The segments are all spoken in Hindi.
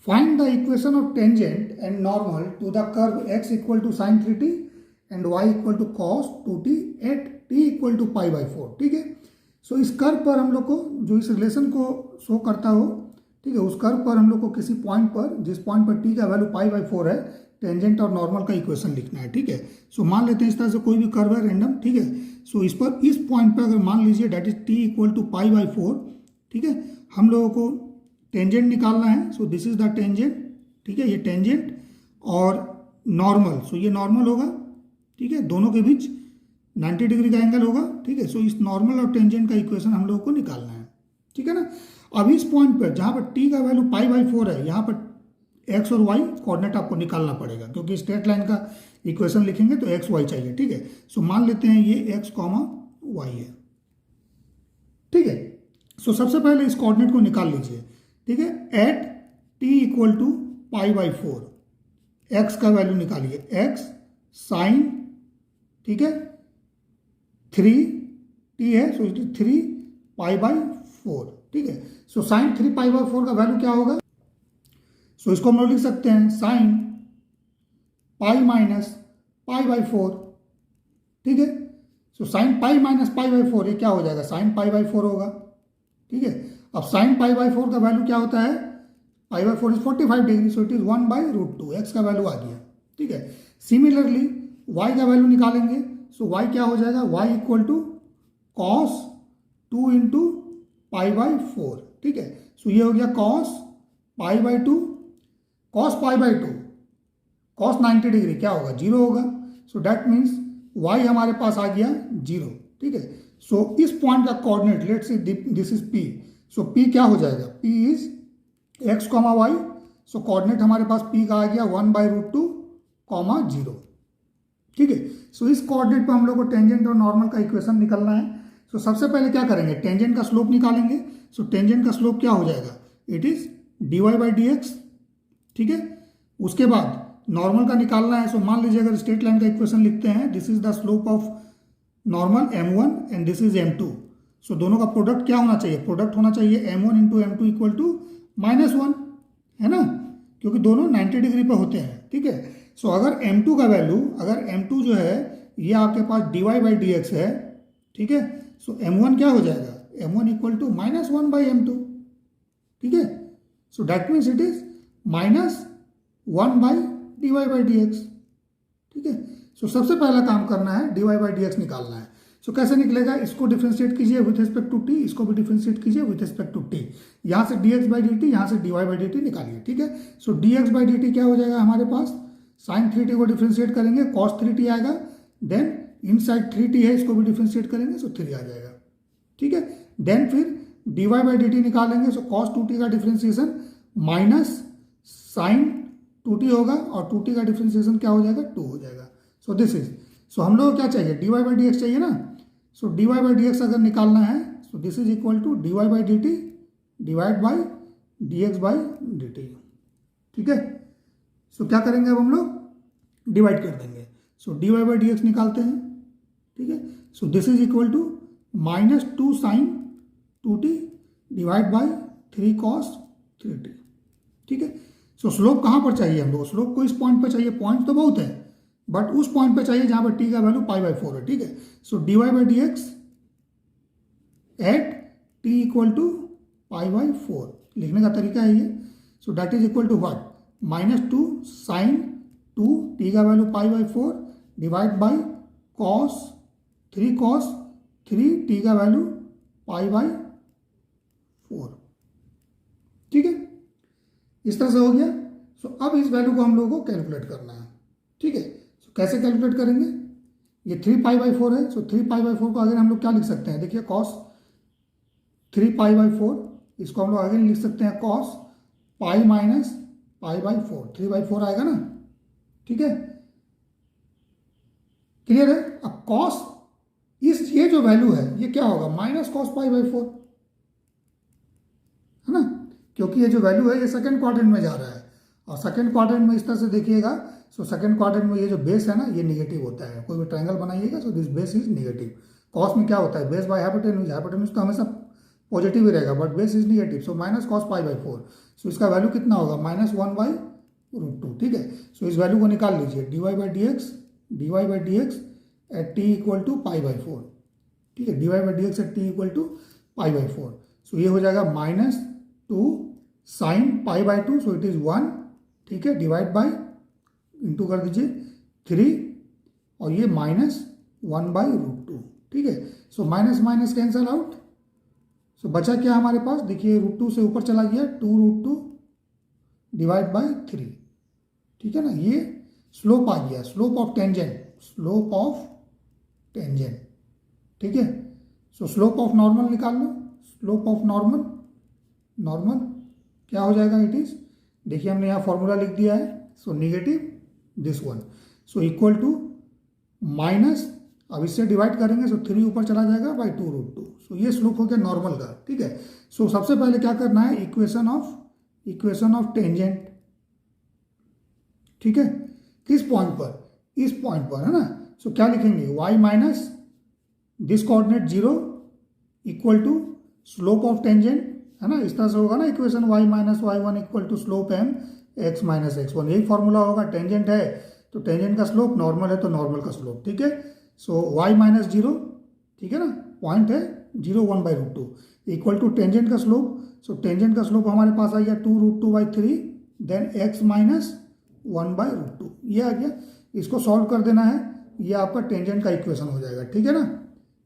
Find the equation of tangent and normal to the curve x equal to sin 3t and y equal to cos 2t at t equal to pi by 4. ठीक है, सो इस कर्व पर हम लोग को जो इस रिलेशन को शो करता हो, ठीक है, उस कर्व पर हम लोग को किसी पॉइंट पर, जिस पॉइंट पर टी का वैल्यू पाई बाई 4 है, टेंजेंट और नॉर्मल का इक्वेशन लिखना है. ठीक है, सो मान लेते हैं इस तरह से कोई भी कर्व है रैंडम. ठीक है, सो इस पर इस पॉइंट पर अगर मान लीजिए that is t equal to pi by 4. ठीक है, हम लोगों को टेंजेंट निकालना है. So this is the tangent. ठीक है, ये टेंजेंट और नॉर्मल, सो ये नॉर्मल होगा. ठीक है, दोनों के बीच 90 डिग्री का एंगल होगा. ठीक है, सो इस नॉर्मल और टेंजेंट का इक्वेशन हम लोगों को निकालना है. ठीक है ना. अब इस पॉइंट पर जहाँ पर टी का वैल्यू पाई बाई 4 है, यहाँ पर एक्स और वाई कोऑर्डिनेट आपको निकालना पड़ेगा, क्योंकि स्ट्रेट लाइन का इक्वेशन लिखेंगे तो एक्स वाई चाहिए. ठीक है, सो मान लेते हैं ये एक्स कॉमा वाई है. ठीक है, सो सबसे पहले इस कोऑर्डिनेट को निकाल लीजिए. ठीक है, at t equal to pi by 4 x का वैल्यू निकालिए. एक्स साइन, ठीक है, 3 टी है, so it is 3 pi by 4. ठीक है, सो साइन 3 पाई बाई 4 का वैल्यू क्या होगा? सो इसको हम लोग लिख सकते हैं sine pi minus pi by 4. ठीक है, so sine pi minus pi by 4 ये क्या हो जाएगा? साइन पाई बाई 4 होगा. ठीक है, अब साइन पाई बाई 4 का वैल्यू क्या होता है? Pi by 4 is 45 degree, so it is 1 by root 2. X का वैल्यू आ गया. ठीक है, सिमिलरली वाई का वैल्यू निकालेंगे. सो वाई क्या हो जाएगा? Y equal to cos 2 into pi by 4. ठीक है, सो ये हो गया cos pi by 2. Cos pi by 2, cos 90 degree क्या होगा? 0 होगा. सो डैट मीन्स वाई हमारे पास आ गया 0. ठीक है, सो इस पॉइंट का coordinate, let's say this is P. So P क्या हो जाएगा? P is x comma y. So coordinate हमारे पास पी का आ गया 1 बाई रूट 2 कॉमा 0. ठीक है, सो इस कोऑर्डिनेट पर हम लोग को टेंजेंट और नॉर्मल का इक्वेशन निकालना है. सो सबसे पहले क्या करेंगे? टेंजेंट का स्लोप निकालेंगे. सो टेंजेंट का स्लोप क्या हो जाएगा? It is d y by d x. ठीक है, उसके बाद नॉर्मल का निकालना है. सो मान लीजिए अगर स्ट्रेट लाइन का इक्वेशन लिखते हैं, this is the slope of normal m1 and this is m2. सो दोनों का प्रोडक्ट क्या होना चाहिए? प्रोडक्ट होना चाहिए m1 into m2 equal to -1, है ना, क्योंकि दोनों 90 डिग्री पर होते हैं. ठीक है, सो अगर m2 का वैल्यू, अगर m2 जो है ये आपके पास dy बाई डी एक्स है. ठीक है, सो m1 क्या हो जाएगा? m1 equal to -1 by m2. ठीक है, so that means it is -1 by d y by d x. ठीक है, सो सबसे पहला काम करना है d y by d x निकालना है. सो कैसे निकलेगा? इसको डिफ्रेंशिएट कीजिए विथ रिस्पेक्ट टू टी, इसको भी डिफ्रेंशिएट कीजिए विथ रिस्पेक्ट टू टी. यहाँ से d x by d t, यहाँ से d y by d t निकालिए. ठीक है, so d x by d t क्या हो जाएगा हमारे पास? साइन 3t को डिफ्रेंशिएट करेंगे, कॉस 3t आएगा. देन इन साइड 3t है, इसको भी डिफ्रेंशिएट करेंगे, सो 3 आ जाएगा. ठीक है, देन फिर d y by d t निकालेंगे. सो कॉस 2t का डिफ्रेंशिएशन माइनस साइन 2t होगा, और 2t का डिफ्रेंशिएशन क्या हो जाएगा? 2 हो जाएगा. सो दिस इज, सो हम लोग को क्या चाहिए? D y by d x चाहिए ना. So d y by d x अगर निकालना है, so this is equal to d y by d t divide by d x by d t. ठीक है, सो क्या करेंगे अब हम लोग? डिवाइड कर देंगे. So d y by d x निकालते हैं. ठीक है, so this is equal to -2 sine 2t divide by 3 cos 3t. ठीक है, सो स्लोप कहाँ पर चाहिए हम लोग? स्लोप को इस पॉइंट पर चाहिए. पॉइंट तो बहुत है, बट उस पॉइंट पे चाहिए जहां पर टी का वैल्यू पाई बाई 4 है. ठीक है, so d y by d x at t equal to pi by 4 लिखने का तरीका है ये. So that is equal to what? -2 sine 2 t का value pi by 4 divide by cos 3 cos 3 t का वैल्यू पाई बाई 4. ठीक है, इस तरह से हो गया. सो अब इस वैल्यू को हम लोगों को कैलकुलेट करना है. ठीक है, कैसे कैलकुलेट करेंगे? ये 3 पाई बाई 4 है. सो 3 पाई बाई 4 को अगर हम लोग क्या लिख सकते हैं? देखिए कॉस 3 पाई बाई 4, इसको हम लोग आगे लिख सकते हैं cos pi minus pi by 4. 3 by 4 आएगा ना. ठीक है, क्लियर है? अब कॉस इस ये जो वैल्यू है ये क्या होगा? माइनस कॉस पाई बाई 4, है ना, क्योंकि ये जो वैल्यू है ये सेकेंड क्वाड्रेंट में जा रहा है. और सेकेंड क्वाड्रेंट में इस तरह से देखिएगा. सो सेकेंड क्वाड्रेंट में ये जो बेस है ना, ये निगेटिव होता है. कोई भी ट्रायंगल बनाइएगा, so this base is negative. Cos में क्या होता है? Base by hypotenuse. हाइपोटेन्यूज तो हमेशा पॉजिटिव ही रहेगा, but base is negative, so minus cos pi by 4। सो इसका वैल्यू कितना होगा, -1/√2, ठीक है। सो इस वैल्यू को निकाल लीजिए, dy/dx at t equal to pi by 4, ठीक है, dy/dx at t equal to pi by 4। So ये हो जाएगा -2 sine pi by 2, so it is 1, ठीक है, डिवाइड बाई इंटू कर दीजिए 3 और ये -1/√2, ठीक है। So minus minus cancel out, so बचा क्या हमारे पास, देखिए √2 से ऊपर चला गया, 2√2 डिवाइड बाई 3, ठीक है ना। ये स्लोप आ गया, slope of tangent, slope of tangent, ठीक है। सो स्लोप ऑफ नॉर्मल निकाल लो, स्लोप ऑफ नॉर्मल, नॉर्मल क्या हो जाएगा, इट इज, देखिए हमने यहाँ फॉर्मूला लिख दिया है, so negative this one, so equal to minus, अब इससे डिवाइड करेंगे सो 3 ऊपर चला जाएगा बाई 2√2। सो ये स्लोप हो गया नॉर्मल का, ठीक है। सो सबसे पहले क्या करना है, इक्वेशन ऑफ टेंजेंट, ठीक है, किस पॉइंट पर, इस पॉइंट पर, है ना। सो क्या लिखेंगे, y minus this coordinate 0 equal to slope of tangent, है ना, इस तरह से होगा ना equation, y minus y1 equal to slope m x minus x1, यही फॉर्मूला होगा। टेंजेंट है तो टेंजेंट का स्लोप, नॉर्मल है तो नॉर्मल का स्लोप, ठीक है। सो y माइनस 0, ठीक है ना, पॉइंट है 0 1/√2 इक्वल टू टेंजेंट का स्लोप, सो टेंजेंट का स्लोप हमारे पास आ गया 2√2/3 देन x माइनस 1/√2, ये आ गया। इसको सॉल्व कर देना है, ये आपका टेंजेंट का इक्वेशन हो जाएगा, ठीक है ना।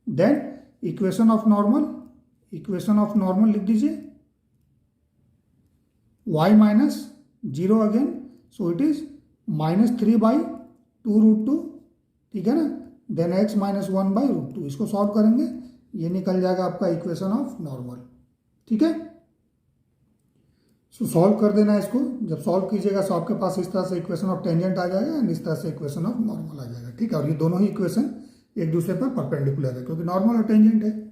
देन इक्वेशन ऑफ नॉर्मल लिख दीजिए, y minus 0 again, so it is -3/2√2, ठीक है ना, देन x माइनस 1/√2, इसको सॉल्व करेंगे, ये निकल जाएगा आपका इक्वेशन ऑफ नॉर्मल, ठीक है। सो सॉल्व कर देना है इसको, जब सॉल्व कीजिएगा तो आपके पास इस तरह से इक्वेशन ऑफ टेंजेंट आ जाएगा एंड इस तरह से इक्वेशन ऑफ नॉर्मल आ जाएगा, ठीक है। और ये दोनों ही इक्वेशन एक दूसरे पर परपेंडिकुलर है क्योंकि नॉर्मल और टेंजेंट है।